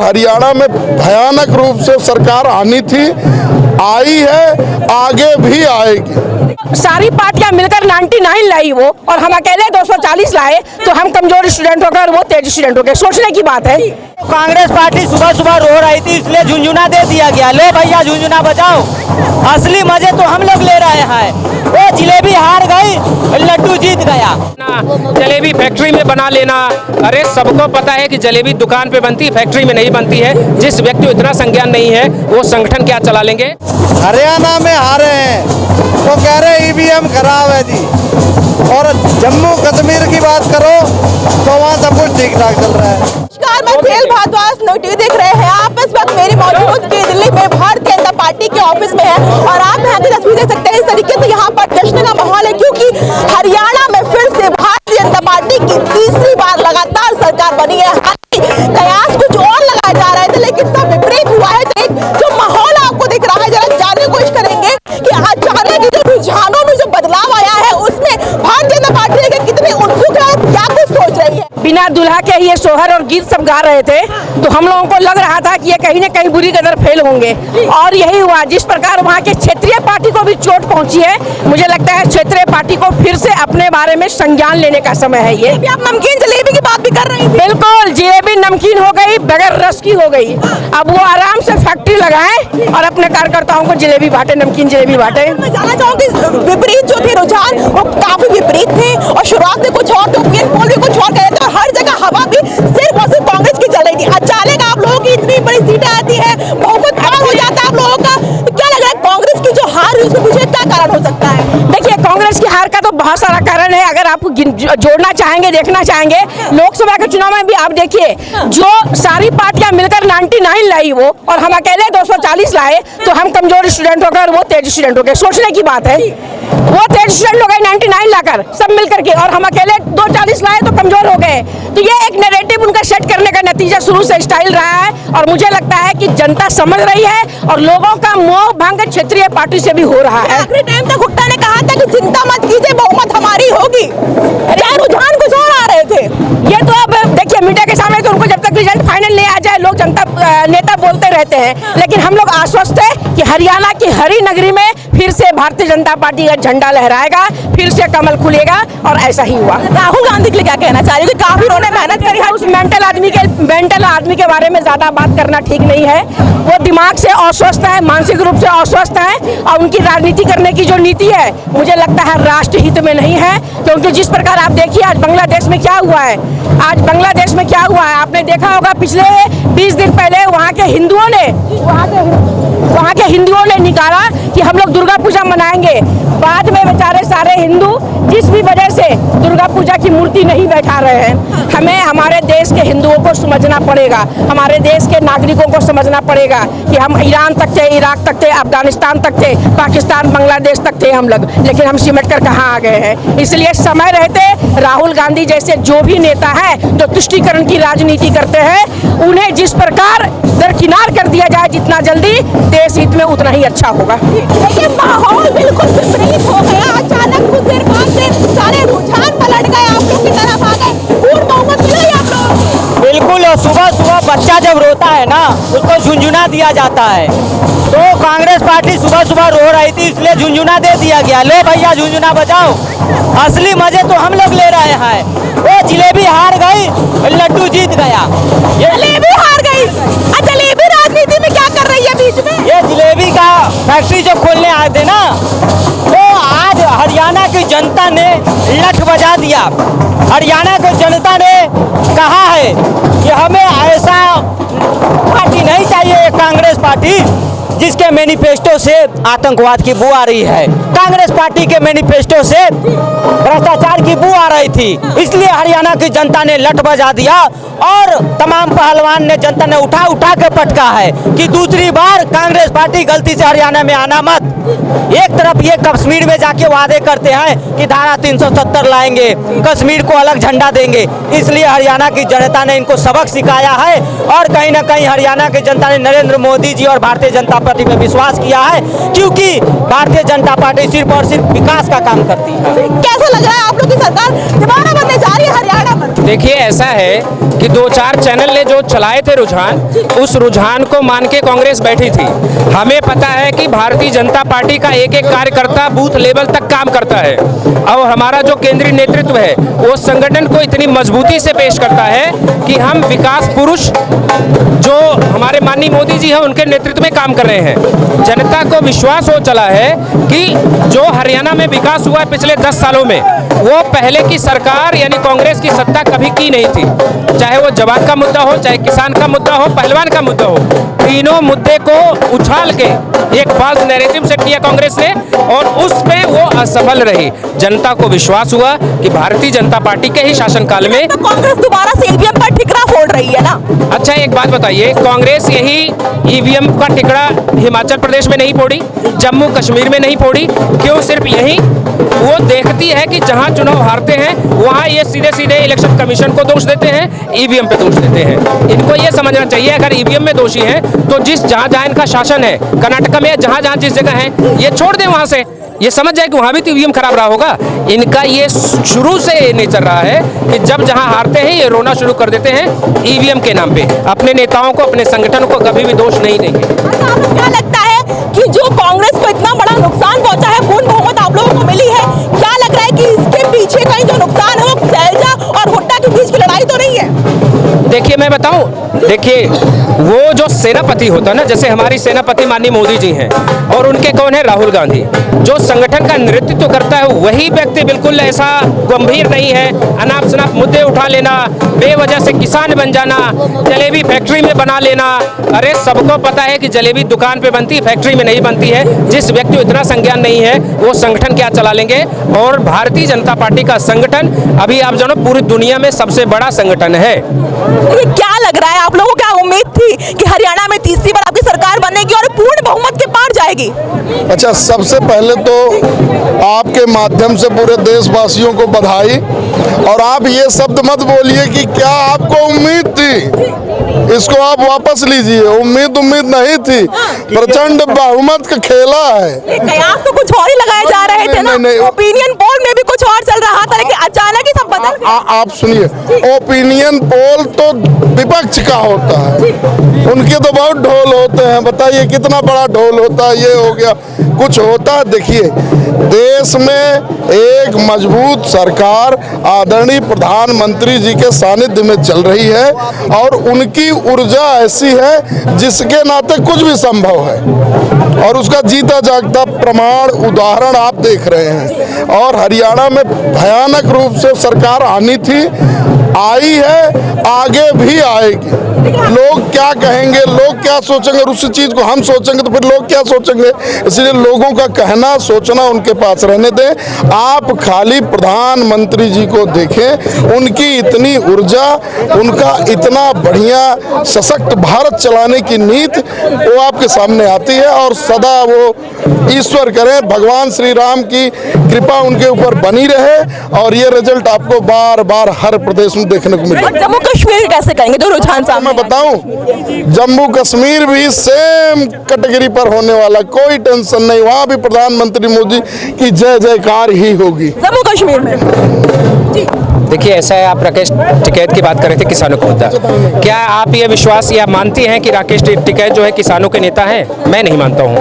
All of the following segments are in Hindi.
हरियाणा में भयानक रूप से सरकार आनी थी, आई है, आगे भी आएगी। सारी पार्टियां मिलकर 99 लाई वो, और हम अकेले 240 लाए, तो हम कमजोर स्टूडेंट हो गए और वो तेज स्टूडेंट हो गए। सोचने की बात है। कांग्रेस पार्टी सुबह सुबह रो रही थी, इसलिए झुंझुना दे दिया गया। लो भैया झुंझुना बजाओ, असली मजे तो हम लोग ले रहे हैं। वो जिलेबी हार गई, लड्डू जीत गया। जलेबी फैक्ट्री में बना लेना, अरे सबको पता है कि जलेबी दुकान पे बनती, फैक्ट्री में नहीं बनती है। जिस व्यक्ति को इतना संज्ञान नहीं है, वो संगठन क्या चला लेंगे। हरियाणा में हारे हैं तो कह रहे ईवीएम खराब है जी, और जम्मू कश्मीर की बात करो तो वहाँ सब कुछ ठीक ठाक चल रहा है। नमस्कार, मैं सेल भारद्वाज न्यूज़ देख रहे हैं आप। इस वक्त मेरी मौजूद की दिल्ली में भारतीय जनता पार्टी के ऑफिस में है, और आप यहाँ की तस्वीर देख सकते हैं। इस तरीके से यहाँ पर जश्न का माहौल है, क्योंकि हरियाणा में फिर से भारतीय जनता पार्टी की तीसरी बार लगातार सरकार बनी है। कयास कुछ और लगाए जा रहे थे, लेकिन सब विपरीत हुआ है। जो माहौल आपको दिख रहा है, जरा जानने की कोशिश करेंगे कि अचानक जो रुझानों में जो बदलाव आया है, उसमें भारतीय जनता पार्टी के कितनी उत्सुक है, क्या कुछ सोच रही है। बिना दुल्हा के ये सोहर और गीत सब गा रहे थे, तो हम लोगों को लग रहा था कि ये कहीं न कहीं बुरी कदर फेल होंगे, और यही हुआ। जिस प्रकार वहाँ के क्षेत्रीय पार्टी को भी चोट पहुंची है, मुझे लगता है क्षेत्रीय पार्टी को फिर से अपने बारे में संज्ञान लेने का समय है ये। आप नमकीन जलेबी की बात भी कर रही थी। बिल्कुल, जलेबी नमकीन हो गई, बगैर रस की हो गई। अब वो आराम से फैक्ट्री लगाएं और अपने कार्यकर्ताओं को जलेबी बांटे, नमकीन जलेबी बांटे। मैं जानना चाहूंगी, विपरीत जो थे रुझान वो काफी विपरीत थे, और शुरुआत में कुछ और थे, ओपिनियन पोल भी कुछ और कह रहे थे, और हर जगह हवा भी सिर्फ और सिर्फ कांग्रेस की चल रही थी। अचानक आप लोगों की इतनी बड़ी सीटें आती है, बहुमत पार हो जाता है आप लोगों का, तो क्या लग रहा है कांग्रेस की जो हार हुई उसके पीछे क्या कारण हो सकता है। देखिए, कांग्रेस की हार का तो बहुत सारा कारण है। अगर आप जोड़ना चाहेंगे, देखना चाहेंगे, लोकसभा के चुनाव में भी आप देखिए, जो सारी पार्टियां मिलकर 99 लाई वो, और हम अकेले 240 लाए, तो हम कमजोर स्टूडेंट हो गए और वो तेज स्टूडेंट हो गए। सोचने की बात है। वो तेज स्टूडेंट हो गए 99 लाकर सब मिलकर के, और हम अकेले 240 लाए तो कमजोर हो गए। तो ये एक नैरेटिव उनका सेट करने का नतीजा शुरू से स्टाइल रहा है, और मुझे लगता है कि जनता समझ रही है, और लोगों का मोह भंग क्षेत्रीय पार्टी से भी हो रहा है। आखिरी टाइम तक हुट्टा ने कहा था कि चिंता मत कीजिए, बहुमत हमारी होगी। क्या रुझान कुछ और आ रहे थे। ये तो अब देखिए, मीडिया के सामने तो उनको जब तक रिजल्ट फाइनल नहीं आ जाए, लोग जनता नेता बोलते रहते हैं, लेकिन हम लोग आश्वस्त है कि हरियाणा की हरी नगरी में फिर से भारतीय जनता पार्टी का झंडा लहराएगा, फिर से कमल खुलेगा, और ऐसा ही हुआ। राहुल गांधी के लिए क्या कहना चाहिए, काफी उन्होंने मेहनत करी है। उस मेंटल आदमी के बारे में ज्यादा बात करना ठीक नहीं है। वो दिमाग से अस्वस्थ है, मानसिक रूप से अस्वस्थ है, और उनकी राजनीति करने की जो नीति है, मुझे लगता है राष्ट्र हित में नहीं है। क्योंकि जिस प्रकार आप देखिए आज बांग्लादेश में क्या हुआ है, आपने देखा होगा। पिछले 20 दिन पहले वहाँ के हिंदुओं ने निकाला कि हम लोग दुर्गा पूजा मनाएंगे। बाद में बेचारे सारे हिंदू जिस भी वजह से दुर्गा पूजा की मूर्ति नहीं बैठा रहे हैं। हमें हमारे देश के हिंदुओं को समझना पड़ेगा, हमारे देश के नागरिकों को समझना पड़ेगा कि हम ईरान तक थे, इराक तक थे, अफगानिस्तान तक थे, पाकिस्तान, बांग्लादेश तक थे हम लोग, लेकिन हम सिमट कर कहाँ आ गए हैं। इसलिए समय रहते राहुल गांधी जैसे जो भी नेता हैं जो तुष्टीकरण की राजनीति करते हैं, उन्हें जिस प्रकार दरकिनार कर दिया जाए जितना जल्दी, देश हित में उतना ही अच्छा होगा। देखिए, माहौल बिल्कुल विपरीत हो गया। अचानक कुछ देर बाद से सारे रुझान पलट गए, आप लोग की तरफ आ गए। पूर्ण बहुमत मिला आप लोग। बिल्कुल, और सुबह सुबह बच्चा जब रोता है ना, उसको झुंझुना दिया जाता है। तो कांग्रेस पार्टी सुबह सुबह रो रही थी, इसलिए झुंझुना दे दिया गया। लो भैया झुंझुना बजाओ, असली मजे तो हम लोग ले रहे हैं। वो जिलेबी हार गई, लड्डू जीत गया। जलेबी हार गई। जलेबी राजनीति में क्या कर रही है बीच में। ये जिलेबी का फैक्ट्री जो खोलने आए थे ना, तो आज हरियाणा की जनता ने लठ बजा दिया। हरियाणा की जनता ने कहा है कि हमें ऐसा पार्टी नहीं चाहिए, कांग्रेस पार्टी जिसके मैनिफेस्टो से आतंकवाद की बू आ रही है। कांग्रेस पार्टी के मैनिफेस्टो से भ्रष्टाचार की बू आ रही थी, इसलिए हरियाणा की जनता ने लठ बजा दिया, और तमाम पहलवान ने, जनता ने उठा के पटका है कि दूसरी बार कांग्रेस पार्टी गलती से हरियाणा में आना मत। एक तरफ ये कश्मीर में जाके वादे करते हैं कि धारा 370 लाएंगे, कश्मीर को अलग झंडा देंगे, इसलिए हरियाणा की जनता ने इनको सबक सिखाया है, और कहीं ना कहीं हरियाणा की जनता ने नरेंद्र मोदी जी और भारतीय जनता राष्ट्रपति पे विश्वास किया है, क्योंकि भारतीय जनता पार्टी सिर्फ और सिर्फ विकास का काम करती है। कैसा लग रहा है आप लोग की सरकार दोबारा बनने जा रही है हरियाणा में? देखिए, ऐसा है कि 2-4 चैनल ने जो चलाए थे रुझान, उस रुझान को मान के कांग्रेस बैठी थी। हमें पता है कि भारतीय जनता पार्टी का एक एक कार्यकर्ता बूथ लेवल तक काम करता है, और हमारा जो केंद्रीय नेतृत्व है वो संगठन को इतनी मजबूती से पेश करता है कि हम विकास पुरुष जो हमारे माननीय मोदी जी हैं उनके नेतृत्व में काम कर रहे हैं। जनता को विश्वास हो चला है कि जो हरियाणा में विकास हुआ है पिछले 10 सालों में, वो पहले की सरकार यानी कांग्रेस की सत्ता कभी की नहीं थी। चाहे वो जवान का मुद्दा हो, चाहे किसान का मुद्दा हो, पहलवान का मुद्दा हो, तीनों मुद्दे को उछाल के एक फॉल्स नैरेटिव सेट किया कांग्रेस ने, और उसमें वो असफल रही। जनता को विश्वास हुआ कि भारतीय जनता पार्टी के ही शासनकाल में तो कांग्रेस दोबारा से ईवीएम पर ठिकरा फोड़ रही है ना? अच्छा, एक बात बताइए, कांग्रेस यही ईवीएम का टिकड़ा हिमाचल प्रदेश में नहीं फोड़ी, जम्मू कश्मीर में नहीं फोड़ी, क्यों सिर्फ यही? वो देखती है कि जहां चुनाव हारते हैं वहां ये सीधे सीधे इलेक्शन कमीशन को दोष देते हैं, ईवीएम पे दोष देते हैं। इनको ये समझना चाहिए, अगर ईवीएम में दोषी हैं तो जहां जहां इनका शासन है, कर्नाटक में जहां जहां जिस जगह है, ये छोड़ दें वहां से, ये समझ जाए कि वहां भी तो ईवीएम खराब रहा होगा। इनका ये शुरू से नहीं चल रहा है कि जब जहां हारते हैं ये रोना शुरू कर देते हैं ईवीएम के नाम पे। अपने नेताओं को, अपने संगठन को कभी भी दोष नहीं देंगे। आपको क्या लगता है कि जो कांग्रेस को इतना बड़ा नुकसान पहुंचा है, पूर्ण बहुमत आप लोगों को मिली है, क्या लग रहा है कि इसके पीछे कहीं जो नुकसान है वो शैलजा और हुड्डा के बीच की लड़ाई तो नहीं है? देखिए, मैं बताऊं, देखिए वो जो सेनापति होता है ना, जैसे हमारी सेनापति माननीय मोदी जी हैं, और उनके कौन है? राहुल गांधी। जो संगठन का नेतृत्व करता है वही व्यक्ति बिल्कुल ऐसा गंभीर नहीं है। अनाप शनाप मुद्दे उठा लेना, बेवजह से किसान बन जाना, जलेबी फैक्ट्री में बना लेना। अरे सबको पता है कि जलेबी दुकान पे बनती, फैक्ट्री में नहीं बनती है। जिस व्यक्ति को इतना संज्ञान नहीं है वो संगठन क्या चला लेंगे? और भारतीय जनता पार्टी का संगठन अभी आप जानो पूरी दुनिया में सबसे बड़ा संगठन है। ये क्या लग रहा है, आप लोगों को क्या उम्मीद थी कि हरियाणा में तीसरी बार आपकी सरकार बनेगी और पूर्ण बहुमत के पार जाएगी? अच्छा, सबसे पहले तो आपके माध्यम से पूरे देशवासियों को बधाई। और आप ये शब्द मत बोलिए कि क्या आपको उम्मीद थी, इसको आप वापस लीजिए। उम्मीद नहीं थी, प्रचंड बहुमत का खेला है। कयास तो कुछ और ही लगाए जा रहे थे ना, ओपिनियन पोल में भी कुछ और चल रहा था, लेकिन अचानक ही सब बदल गया। आप सुनिए, ओपिनियन पोल तो विपक्ष का होता है, उनके तो बहुत ढोल होते हैं। बताइए कितना बड़ा ढोल होता है, ये हो गया कुछ होता है। देखिए, देश में एक मजबूत सरकार आदरणीय प्रधानमंत्री जी के सानिध्य में चल रही है, और उनकी ऊर्जा ऐसी है जिसके नाते कुछ भी संभव है, और उसका जीता जागता प्रमाण उदाहरण आप देख रहे हैं। और हरियाणा में भयानक रूप से सरकार आनी थी, आई है, आगे भी आएगी। लोग क्या कहेंगे, लोग क्या सोचेंगे, और उसी चीज को हम सोचेंगे तो फिर लोग क्या सोचेंगे। इसलिए लोगों का कहना सोचना उनके पास रहने दें। आप खाली प्रधानमंत्री जी को देखें, उनकी इतनी ऊर्जा, उनका इतना बढ़िया सशक्त भारत चलाने की नीति वो आपके सामने आती है। और सदा वो ईश्वर करें, भगवान श्री राम की कृपा उनके ऊपर बनी रहे, और ये रिजल्ट आपको बार बार हर प्रदेश में देखने को मिलेगा। जम्मू कश्मीर कैसे कहेंगे, जो रुझान सामने मैं बताऊं, जम्मू कश्मीर भी सेम कैटेगरी पर होने वाला, कोई टेंशन नहीं। वहां भी प्रधानमंत्री मोदी की जय जयकार ही होगी। जम्मू कश्मीर में जी। देखिए, ऐसा है, आप राकेश टिकैत की बात कर रहे थे, किसानों को मुद्दा। क्या आप ये विश्वास या मानती हैं कि राकेश टिकैत जो है किसानों के नेता हैं? मैं नहीं मानता हूँ।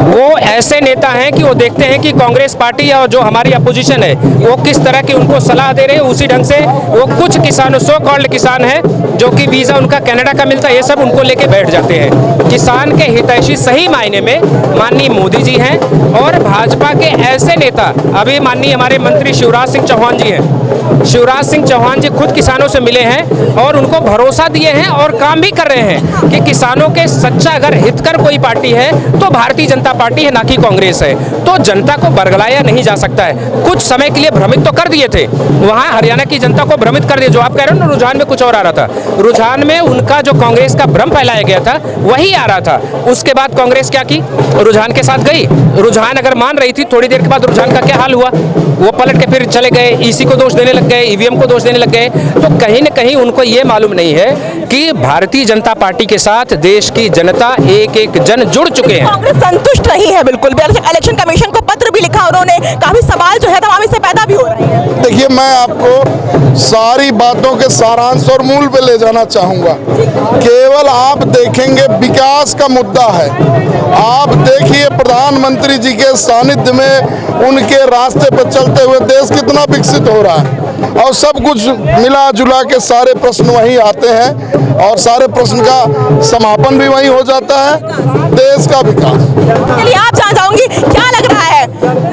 वो ऐसे नेता हैं कि वो देखते हैं कि कांग्रेस पार्टी और जो हमारी अपोजिशन है वो किस तरह की उनको सलाह दे रहे हैं, उसी ढंग से वो कुछ किसानों, सो कॉल्ड किसान हैं जो कि वीज़ा उनका कनाडा का मिलता है, ये सब उनको लेके बैठ जाते हैं। किसान के हितैषी सही मायने में माननीय मोदी जी हैं, और भाजपा के ऐसे नेता, अभी माननीय हमारे मंत्री शिवराज सिंह चौहान जी हैं। शिवराज सिंह चौहान जी खुद किसानों से मिले हैं और उनको भरोसा दिए हैं और काम भी कर रहे हैं कि किसानों के सच्चा अगर हितकर कोई पार्टी है तो भारतीय जनता पार्टी है, ना कि कांग्रेस है। तो जनता को बरगलाया नहीं जा सकता है। कुछ समय के लिए भ्रमित तो कर दिए थे, वहाँ हरियाणा की जनता को भ्रमित कर दिया। जो आप कह रहे हो ना, रुझान में कुछ और आ रहा था, रुझान में उनका जो कांग्रेस का भ्रम फैलाया गया था वही आ रहा था। उसके बाद कांग्रेस क्या की, रुझान के साथ गई। रुझान अगर मान रही थी, थोड़ी देर के बाद रुझान का क्या हाल हुआ, वो पलट के फिर चले गए, ईसी को दोष देने लग गए, ईवीएम ईवीएम को दोष देने लग गए, तो कहीं न कहीं उनको ये मालूम नहीं है कि भारतीय जनता पार्टी के साथ देश की जनता एक एक जन जुड़ चुके हैं। कांग्रेस संतुष्ट नहीं है बिल्कुल भी। इलेक्शन कमीशन को पत्र भी लिखा उन्होंने, काफी सवाल जो है तमाम इससे पैदा भी हो रहे हैं। देखिए, मैं आपको सारी बातों के सारांश और मूल पे ले जाना चाहूँगा। केवल आप देखेंगे विकास का मुद्दा है। आप देखिए प्रधानमंत्री जी के सानिध्य में उनके रास्ते पर चलते हुए देश कितना विकसित हो रहा है, और सब कुछ मिला जुला के सारे प्रश्न वहीं आते हैं और सारे प्रश्न का समापन भी वहीं हो जाता है, देश का विकास। चलिए, आप जान जाऊंगी क्या लग रहा है,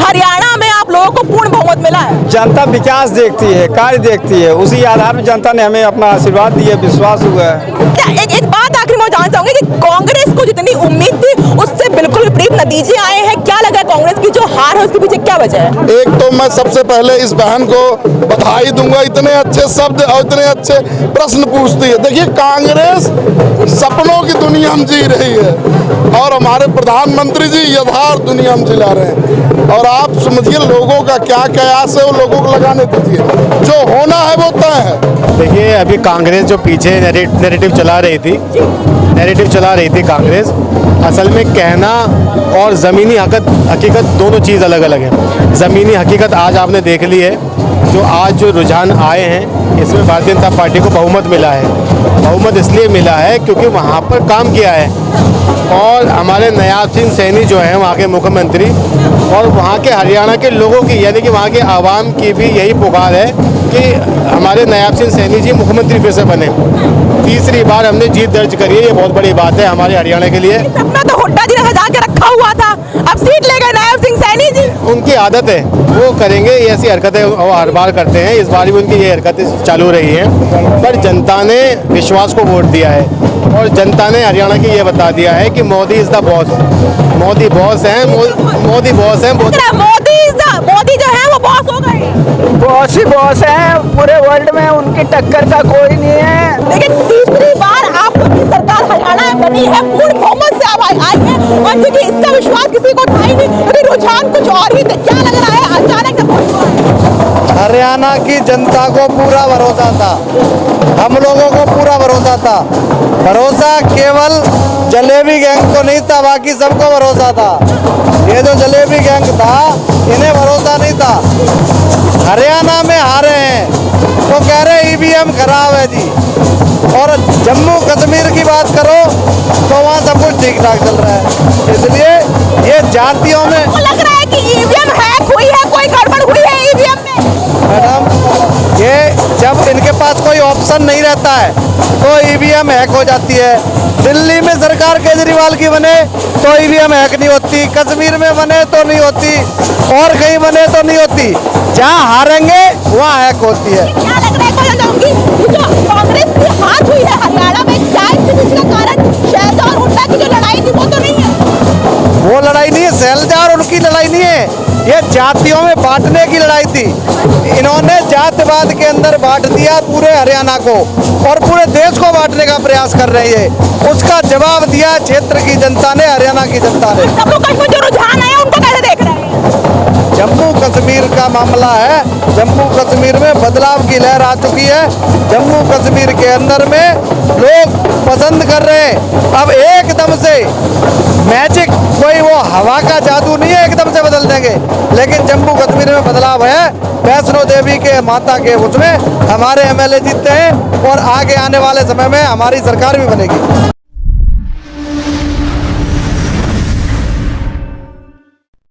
हरियाणा में आप लोगों को पूर्ण बहुमत मिला है? जनता विकास देखती है, कार्य देखती है, उसी आधार पर जनता ने हमें अपना आशीर्वाद दिया, विश्वास हुआ है। एक बात आखिर में जान चाहूंगी कि कांग्रेस को जितनी उम्मीद थी उससे बिल्कुल विपरीत नतीजे आए हैं। क्या लगा कांग्रेस की जो हार है उसके पीछे क्या वजह है? एक तो मैं सबसे पहले इस बहन को बधाई दूंगा, इतने अच्छे शब्द और इतने अच्छे प्रश्न पूछती है। देखिए, कांग्रेस सपनों की दुनिया में जी रही है और हमारे प्रधानमंत्री जी यथार्थ दुनिया में जिला रहे हैं। और आप समझिए लोगों का क्या कयास है, वो लोगों को लगाने दीजिए, जो होना है वो तय है। देखिए, अभी कांग्रेस जो पीछे नैरेटिव चला रही थी कांग्रेस, असल में कहना और ज़मीनी हकीकत दोनों चीज़ अलग अलग है। ज़मीनी हकीकत आज आपने देख ली है, जो रुझान आए हैं इसमें भारतीय जनता पार्टी को बहुमत मिला है। बहुमत इसलिए मिला है क्योंकि वहाँ पर काम किया है, और हमारे नायब सिंह सैनी जो हैं वहाँ के मुख्यमंत्री, और वहाँ के हरियाणा के लोगों की यानी कि वहाँ के आवाम की भी यही पुकार है कि हमारे नायब सिंह सैनी जी मुख्यमंत्री फिर से बने। तीसरी बार हमने जीत दर्ज करी है, ये बहुत बड़ी बात है हमारे हरियाणा के लिए। सपना तो हुड्डा जी ने सजा के रखा हुआ था, अब सीट ले गए नायब सिंह सैनी जी। उनकी आदत है, वो करेंगे, ये ऐसी हरकतें वो हर बार करते हैं, इस बार भी उनकी ये हरकतें चालू रही हैं। पर जनता ने विश्वास को वोट दिया है, और जनता ने हरियाणा की ये बता दिया है कि Modi is the boss. Modi boss हैं, मोदी बॉस हैं। मोदी जो है वो बॉस हो गए, बॉस ही बॉस है, पूरे वर्ल्ड में उनकी टक्कर का कोई नहीं है। लेकिन तीसरी बार आप लोग की सरकार हरियाणा में बनी है, पूर्ण बहुमत से अब आई है, और क्योंकि इसका विश्वास किसी को था ही नहीं, क्योंकि रुझान कुछ और ही। क्या लग रहा है अचानक से? हरियाणा की जनता को पूरा भरोसा था, हम लोगों को पूरा भरोसा था। भरोसा केवल जलेबी गैंग को नहीं था, बाकी सबको भरोसा था। ये जो जलेबी गैंग था इन्हें भरोसा नहीं था। हरियाणा में हारे हैं तो कह रहे ईवीएम खराब है जी, और जम्मू कश्मीर की बात करो तो वहाँ सब कुछ ठीक ठाक चल रहा है। इसलिए ये जातियों में लग रहा है कि ईवीएम हैक हुई है, कोई गड़बड़ हुई है ईवीएम में। मैडम, ये जब इनके पास कोई ऑप्शन नहीं रहता है तो ईवीएम हैक हो जाती है। दिल्ली में सरकार केजरीवाल की बने तो ईवीएम हैक नहीं होती, कश्मीर में बने तो नहीं होती, और कहीं बने तो नहीं होती। जहाँ हारेंगे वहाँ हैक होती है। क्या लग रहा है, कोई जाऊंगी जो कांग्रेस की हाथ हुई है हरियाणा में, क्या इसके पीछे का कारण शैलजा और हुड्डा की जो लड़ाई थी वो तो नहीं है? वो लड़ाई नहीं है, शैलजा और उनकी लड़ाई नहीं है, ये जातियों में बांटने की लड़ाई थी। इन्होंने जातिवाद के अंदर बांट दिया पूरे हरियाणा को, और पूरे देश को बांटने का प्रयास कर रही है। उसका जवाब दिया क्षेत्र की जनता ने, हरियाणा की जनता ने। जम्मू कश्मीर जो रुझान है उनको कैसे देख रहे हैं? जम्मू कश्मीर का मामला है, जम्मू कश्मीर में बदलाव की लहर आ चुकी है। जम्मू कश्मीर के अंदर में लोग पसंद कर रहे हैं। अब एकदम से मैजिक, कोई वो हवा का जादू नहीं है एकदम से बदल देंगे, लेकिन जम्मू कश्मीर में बदलाव है। वैष्णो देवी के माता के उसमें हमारे एमएलए जीतते हैं, और आगे आने वाले समय में हमारी सरकार भी बनेगी।